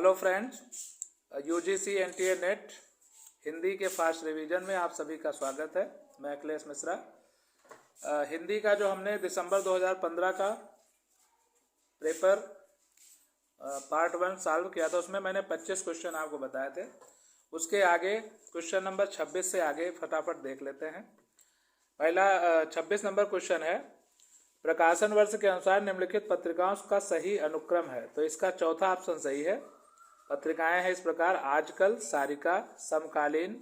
Hello friends, UGC NTA net Hindi के fast revision में आप सभी का स्वागत है। मैं अखिलेश मिश्रा। हिंदी का जो हमने दिसंबर 2015 का पेपर पार्ट 1 सॉल्व किया था, उसमें मैंने 25 क्वेश्चन आपको बताए थे। उसके आगे क्वेश्चन नंबर 26 से आगे फटाफट देख लेते हैं। पहला 26 नंबर क्वेश्चन है, प्रकाशन वर्ष के अनुसार निम्नलिखित पत्रिकाओं का सही अनुक्रम है। तो इसका चौथा ऑप्शन सही है। पत्रिकाएं हैं इस प्रकार: आजकल, सारिका, समकालीन,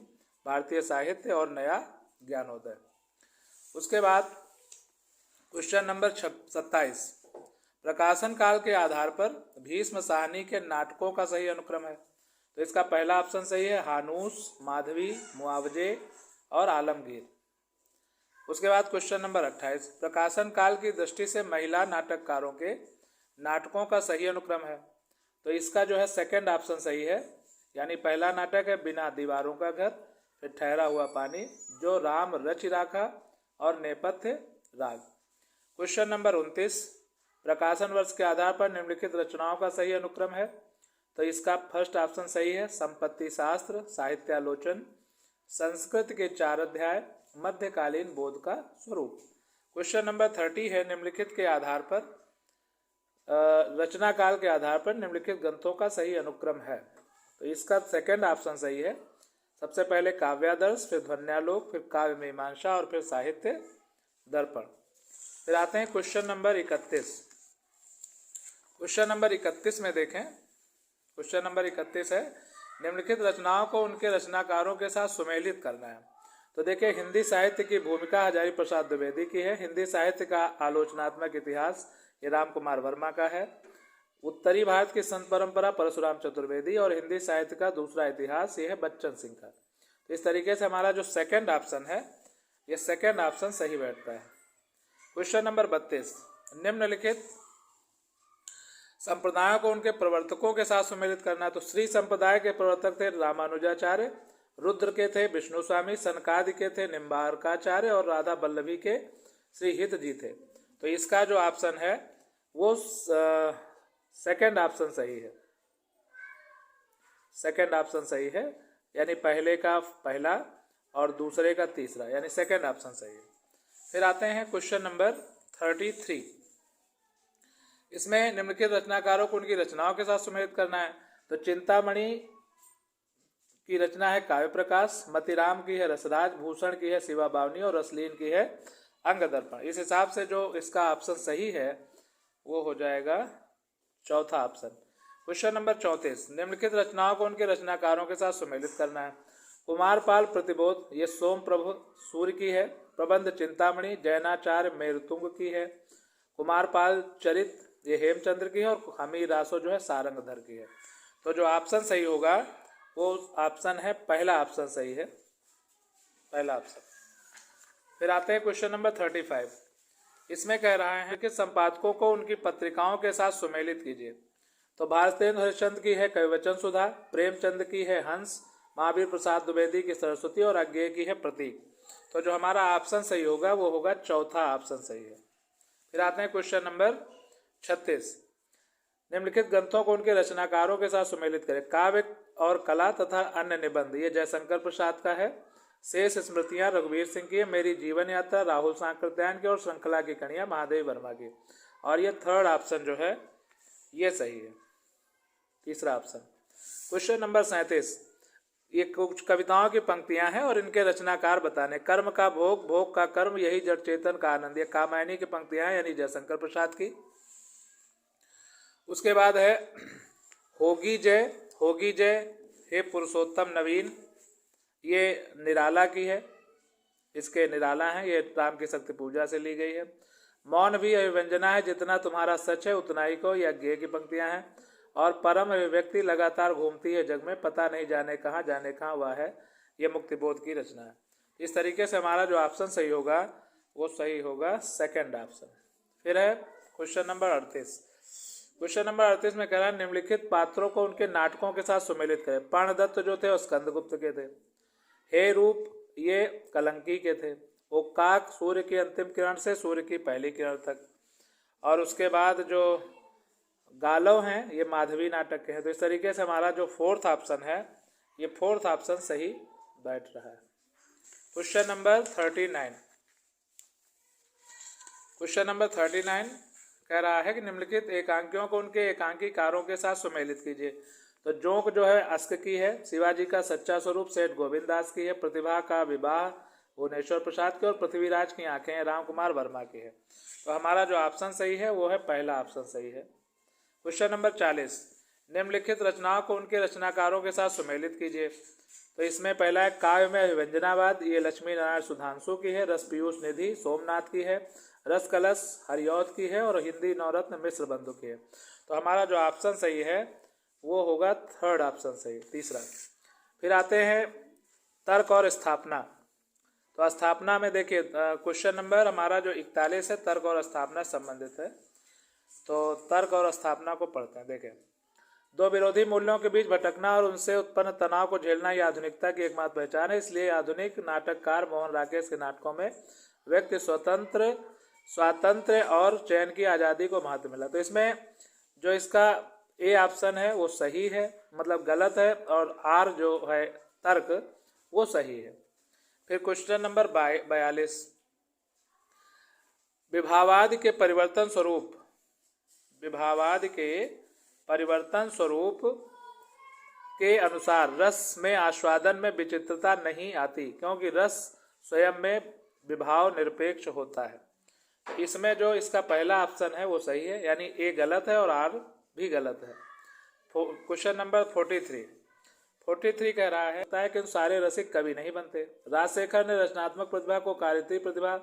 भारतीय साहित्य और नया ज्ञानोदय। उसके बाद क्वेश्चन नंबर 27, प्रकाशन काल के आधार पर भीष्म साहनी के नाटकों का सही अनुक्रम है। तो इसका पहला ऑप्शन सही है, हानूस, माधवी, मुआवजे और आलमगीर। उसके बाद क्वेश्चन नंबर 28, प्रकाशन काल की दृष्टि से महिला नाटककारों के नाटकों का सही अनुक्रम है। तो इसका जो है सेकंड ऑप्शन सही है, यानी पहला नाटक है बिना दीवारों का घर, फिर ठहरा हुआ पानी, जो राम रच राखा और नेपथ्य राग। क्वेश्चन नंबर 29, प्रकाशन वर्ष के आधार पर निम्नलिखित रचनाओं का सही अनुक्रम है। तो इसका फर्स्ट ऑप्शन सही है, संपत्ति शास्त्र, साहित्यालोचन, संस्कृत के 4 अध्याय, मध्यकालीन बोध का स्वरूप। क्वेश्चन नंबर 30 है, निम्नलिखित के आधार पर रचना काल के आधार पर निम्नलिखित ग्रंथों का सही अनुक्रम है। तो इसका सेकंड ऑप्शन सही है। सबसे पहले काव्यादर्श, फिर ध्वन्यालोक, फिर काव्य मीमांसा और फिर साहित्य दर्पण। फिर आते हैं क्वेश्चन नंबर 31। क्वेश्चन नंबर 31 में देखें, क्वेश्चन नंबर 31 है, निम्नलिखित रचनाओं को उनके रचनाकारों के साथ सुमेलित करना है। तो देखिए, हिंदी साहित्य की भूमिका हजारी प्रसाद द्विवेदी की है। हिंदी साहित्य का आलोचनात्मक इतिहास ये राम कुमार वर्मा का है। उत्तरी भारत की संत परंपरा परशुराम चतुर्वेदी, और हिंदी साहित्य का दूसरा इतिहास ये है बच्चन सिंह का। तो इस तरीके से हमारा जो सेकंड ऑप्शन है, ये सेकंड ऑप्शन सही बैठता है। क्वेश्चन नंबर 32, निम्नलिखित संप्रदायों को उनके प्रवर्तकों के साथ सुमेलित करना। तो श्री संप्रदाय के प्रवर्तक थे रामानुजाचार्य, रुद्र के थे विष्णु स्वामी, सनकादि के थे निम्बारकाचार्य और राधा बल्लभी के श्री हित जी थे। तो इसका जो ऑप्शन है वो सेकंड ऑप्शन सही है। सेकंड ऑप्शन सही है, यानी पहले का पहला और दूसरे का तीसरा, यानी सेकंड ऑप्शन सही है। फिर आते हैं क्वेश्चन नंबर 33। इसमें निम्नलिखित रचनाकारों को उनकी रचनाओं के साथ सुमेलित करना है। तो चिंतामणि की रचना है काव्य प्रकाश, मतिराम की है रसराज, भूषण की है शिवा बावनी और रसलीन की है अंग दर्पण। इस हिसाब से जो इसका ऑप्शन सही है वो हो जाएगा चौथा ऑप्शन। क्वेश्चन नंबर 34, निम्नलिखित रचनाओं को उनके रचनाकारों के साथ सुमेलित करना है। कुमारपाल प्रतिबोध ये सोम प्रभु सूर्य की है। प्रबंध चिंतामणि जैनाचार्य मेरुतुंग की है। कुमारपाल चरित ये हेमचंद्र की है, और हमीर रासो जो है सारंगधर की है। तो जो ऑप्शन सही होगा वो ऑप्शन है पहला ऑप्शन सही है, पहला ऑप्शन। फिर आते हैं क्वेश्चन नंबर 35। इसमें कह रहा है कि संपादकों को उनकी पत्रिकाओं के साथ सुमेलित कीजिए। तो भारतेंद्र हरिश्चंद्र की है कविवचन सुधा, प्रेमचंद की है हंस, महावीर प्रसाद द्विवेदी की सरस्वती और अज्ञेय की है प्रतीक। तो जो हमारा ऑप्शन सही होगा वो होगा चौथा ऑप्शन सही है। फिर आते हैं क्वेश्चन नंबर 36, निम्नलिखित ग्रंथों को उनके रचनाकारों के साथ सुमेलित करें। काव्य और कला तथा अन्य निबंध ये जयशंकर प्रसाद का है। शेष स्मृतियां रघुवीर सिंह की है। मेरी जीवन यात्रा राहुल सांकृत्यायन की, और श्रृंखला की कड़ियां महादेव वर्मा की। और ये थर्ड ऑप्शन जो है ये सही है, तीसरा ऑप्शन। क्वेश्चन नंबर 37, ये कुछ कविताओं की पंक्तियां हैं और इनके रचनाकार बताने। कर्म का भोग, भोग का कर्म, यही जड़ चेतन का आनंद, ये कामायनी की पंक्तियां हैं, यानी जयशंकर प्रसाद की। उसके बाद है होगी जय, होगी जय हे पुरुषोत्तम नवीन, ये निराला की है। इसके निराला हैं, ये राम की शक्ति पूजा से ली गई है। मौन भी अभिव्यंजना है, जितना तुम्हारा सच है उतना ही को, यह अज्ञेय की पंक्तियां हैं। और परम अभिव्यक्ति लगातार घूमती है जग में, पता नहीं जाने कहाँ वह है, ये मुक्तिबोध की रचना है। इस तरीके से हमारा जो ऑप्शन सही होगा वो सही होगा सेकंड ऑप्शन। फिर है क्वेश्चन नंबर 38। क्वेश्चन नंबर 38 में कह रहा है, निम्नलिखित पात्रों को उनके नाटकों के साथ सुमेलित करें। पर्णदत्त जो थे वो स्कंदगुप्त के थे। हे रूप ये कलंकी के थे। उक्काक सूर्य की अंतिम किरण से सूर्य की पहली किरण तक। और उसके बाद जो गालव हैं, ये माधवी नाटक के हैं। तो इस तरीके से हमारा जो फोर्थ ऑप्शन है, ये फोर्थ ऑप्शन सही बैठ रहा है। Question number 39। क्वेश्चन नंबर 39 कह रहा है कि निम्नलिखित एकांकियों को उनके एकांकी कारों के साथ सुमेलित कीजिए। तो जोंक जो है अस्क की है, शिवाजी का सच्चा स्वरूप सेठ गोविंद दास की है, प्रतिभा का विवाह भुवनेश्वर प्रसाद की, और पृथ्वीराज की आंखें राम कुमार वर्मा की है। तो हमारा जो ऑप्शन सही है वो है पहला ऑप्शन सही है। Question number 40। निम्नलिखित रचनाओं को उनके रचनाकारों के साथ सुमेलित कीजिए। तो इसमें पहला है काव्य में अभिव्यंजनावाद, ये लक्ष्मी नारायण सुधांशु की है, रस पीयूष निधि सोमनाथ की है, रस कलश हरिऔध की है, और हिंदी नवरत्न मिश्र बंधु की है। तो हमारा जो ऑप्शन सही है वो होगा थर्ड ऑप्शन सही, तीसरा। फिर आते हैं तर्क और स्थापना। तो स्थापना में देखिए क्वेश्चन नंबर हमारा जो 41 है, तर्क और स्थापना संबंधित है। तो तर्क और स्थापना को पढ़ते हैं। देखें, दो विरोधी मूल्यों के बीच भटकना और उनसे उत्पन्न तनाव को झेलना ये आधुनिकता की एकमात्र पहचान है। इसलिए आधुनिक नाटककार मोहन राकेश के नाटकों में व्यक्ति स्वातंत्र्य और चयन की आज़ादी को महत्व मिला। तो इसमें जो इसका ए ऑप्शन है वो सही है, मतलब गलत है, और आर जो है तर्क वो सही है। फिर क्वेश्चन नंबर 42। विभावादि के परिवर्तन स्वरूप, विभावाद के परिवर्तन स्वरूप के अनुसार रस में आस्वादन में विचित्रता नहीं आती, क्योंकि रस स्वयं में विभाव निरपेक्ष होता है। इसमें जो इसका पहला ऑप्शन है वो सही है, यानी ए गलत है और आर भी गलत है। क्वेश्चन नंबर 43 कह रहा है कि सारे रसिक कवि नहीं बनते। राजशेखर ने रचनात्मक प्रतिभा को कार्यत्री प्रतिभा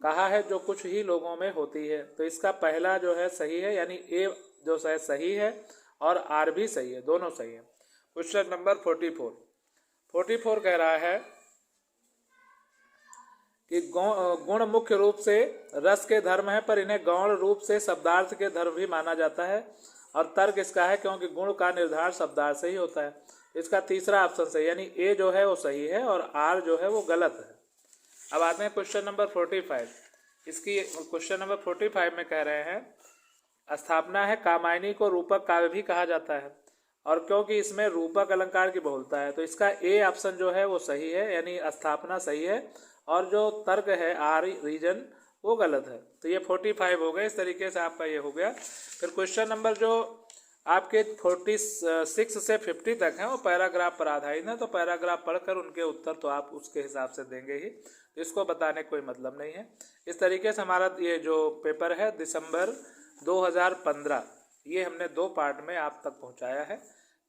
कहा है जो कुछ ही लोगों में होती है। तो इसका पहला जो है सही है, यानी ए जो है सही है और आर भी सही है, दोनों सही है। क्वेश्चन नंबर 44 कह रहा है कि गुण मुख्य रूप से रस के धर्म है, पर इन्हें गौण रूप से शब्दार्थ के धर्म भी माना जाता है। और तर्क इसका है क्योंकि गुण का निर्धारण शब्दार्थ से ही होता है। इसका तीसरा ऑप्शन सही, यानी ए जो है वो सही है और आर जो है वो गलत है। अब आते हैं क्वेश्चन नंबर 45। इसकी क्वेश्चन नंबर 45 में कह रहे हैं स्थापना है कामायनी को रूपक काव्य भी कहा जाता है, और क्योंकि इसमें रूपक अलंकार की बहुलता है। तो इसका ए ऑप्शन जो है वो सही है, यानी स्थापना सही है, और जो तर्क है आर रीजन वो गलत है। तो ये 45 हो गए। इस तरीके से आपका ये हो गया। फिर क्वेश्चन नंबर जो आपके 46 से 50 तक हैं वो पैराग्राफ पर आधारित है। तो पैराग्राफ पढ़कर उनके उत्तर तो आप उसके हिसाब से देंगे ही, इसको बताने कोई मतलब नहीं है। इस तरीके से हमारा ये जो पेपर है दिसंबर 2015, ये हमने 2 पार्ट में आप तक पहुंचाया है।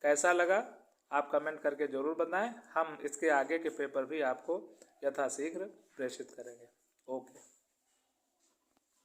कैसा लगा आप कमेंट करके ज़रूर बताएं। हम इसके आगे के पेपर भी आपको यथाशीघ्र प्रेषित करेंगे। ओके।